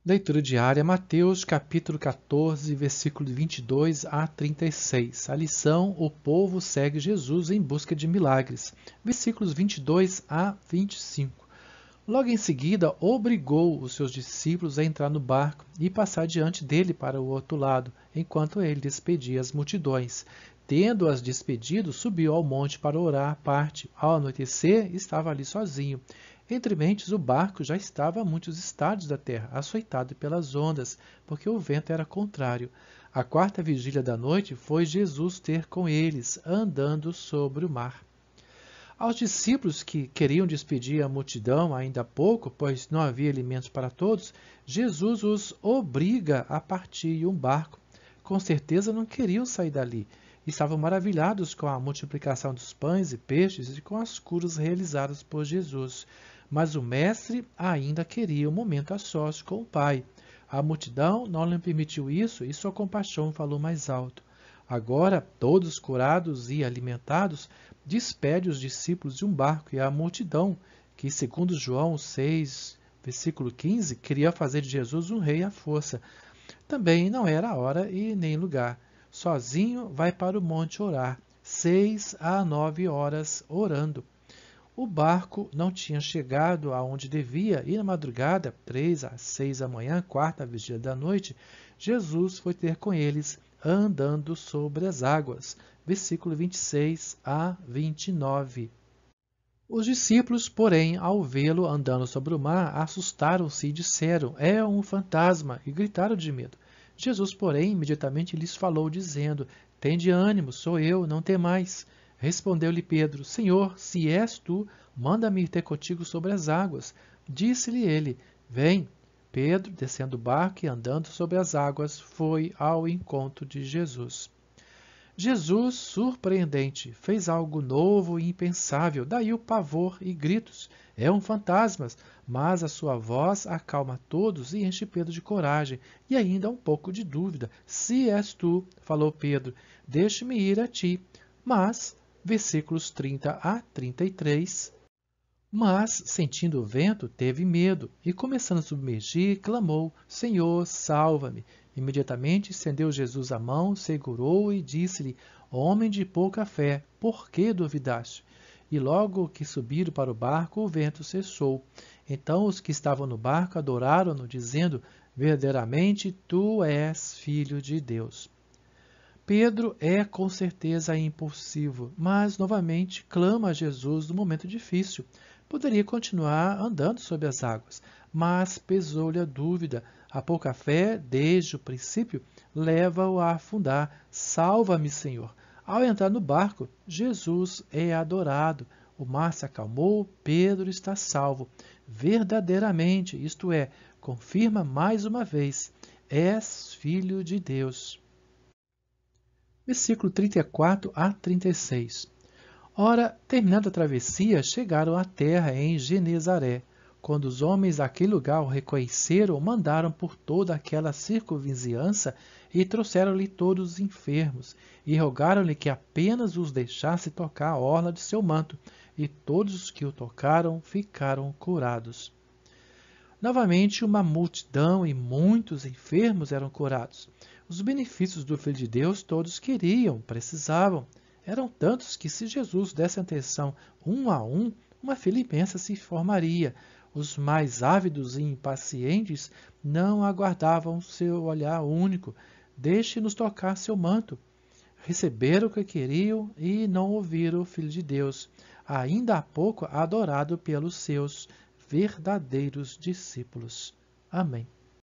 Leitura diária, Mateus capítulo 14, versículo 22 a 36. A lição: o povo segue Jesus em busca de milagres. Versículos 22 a 25. Logo em seguida, obrigou os seus discípulos a entrar no barco e passar diante dele para o outro lado, enquanto ele despedia as multidões. Tendo-as despedido, subiu ao monte para orar à parte. Ao anoitecer, estava ali sozinho. Entre mentes, o barco já estava a muitos estádios da terra, açoitado pelas ondas, porque o vento era contrário. A quarta vigília da noite foi Jesus ter com eles, andando sobre o mar. Aos discípulos que queriam despedir a multidão ainda há pouco, pois não havia alimentos para todos, Jesus os obriga a partir em um barco. Com certeza não queriam sair dali. Estavam maravilhados com a multiplicação dos pães e peixes e com as curas realizadas por Jesus. Mas o mestre ainda queria um momento a sós com o Pai. A multidão não lhe permitiu isso e sua compaixão falou mais alto. Agora, todos curados e alimentados, despede os discípulos de um barco e a multidão, que, segundo João 6, versículo 15, queria fazer de Jesus um rei à força. Também não era a hora e nem lugar. Sozinho vai para o monte orar, 6 a 9 horas orando. O barco não tinha chegado aonde devia e na madrugada, 3 às 6 da manhã, quarta vigília da noite, Jesus foi ter com eles, andando sobre as águas. Versículo 26 a 29. Os discípulos, porém, ao vê-lo andando sobre o mar, assustaram-se e disseram: é um fantasma, e gritaram de medo. Jesus, porém, imediatamente lhes falou, dizendo: tende ânimo, sou eu, não temais. Respondeu-lhe Pedro: Senhor, se és tu, manda-me ir ter contigo sobre as águas. Disse-lhe ele: vem. Pedro, descendo do barco e andando sobre as águas, foi ao encontro de Jesus. Jesus, surpreendente, fez algo novo e impensável, daí o pavor e gritos. É um fantasma, mas a sua voz acalma todos e enche Pedro de coragem e ainda um pouco de dúvida. Se és tu, falou Pedro, deixe-me ir a ti. Mas, versículos 30 a 33... Mas, sentindo o vento, teve medo e, começando a submergir, clamou: Senhor, salva-me! Imediatamente estendeu Jesus a mão, segurou-o e disse-lhe: Homem de pouca fé, por que duvidaste? E logo que subiram para o barco, o vento cessou. Então os que estavam no barco adoraram-no, dizendo: Verdadeiramente tu és filho de Deus. Pedro é com certeza impulsivo, mas novamente clama a Jesus no momento difícil. Poderia continuar andando sobre as águas, mas pesou-lhe a dúvida. A pouca fé, desde o princípio, leva-o a afundar. Salva-me, Senhor! Ao entrar no barco, Jesus é adorado. O mar se acalmou, Pedro está salvo. Verdadeiramente, isto é, confirma mais uma vez: és filho de Deus. Versículo 34 a 36. Ora, terminando a travessia, chegaram à terra em Genezaré. Quando os homens daquele lugar o reconheceram, mandaram por toda aquela circunvizinhança e trouxeram-lhe todos os enfermos, e rogaram-lhe que apenas os deixasse tocar a orla de seu manto, e todos os que o tocaram ficaram curados. Novamente, uma multidão e muitos enfermos eram curados. Os benefícios do Filho de Deus todos queriam, precisavam. Eram tantos que, se Jesus desse atenção um a um, uma fila imensa se formaria. Os mais ávidos e impacientes não aguardavam seu olhar único. Deixe-nos tocar seu manto. Receberam o que queriam e não ouviram o Filho de Deus, ainda há pouco adorado pelos seus verdadeiros discípulos. Amém.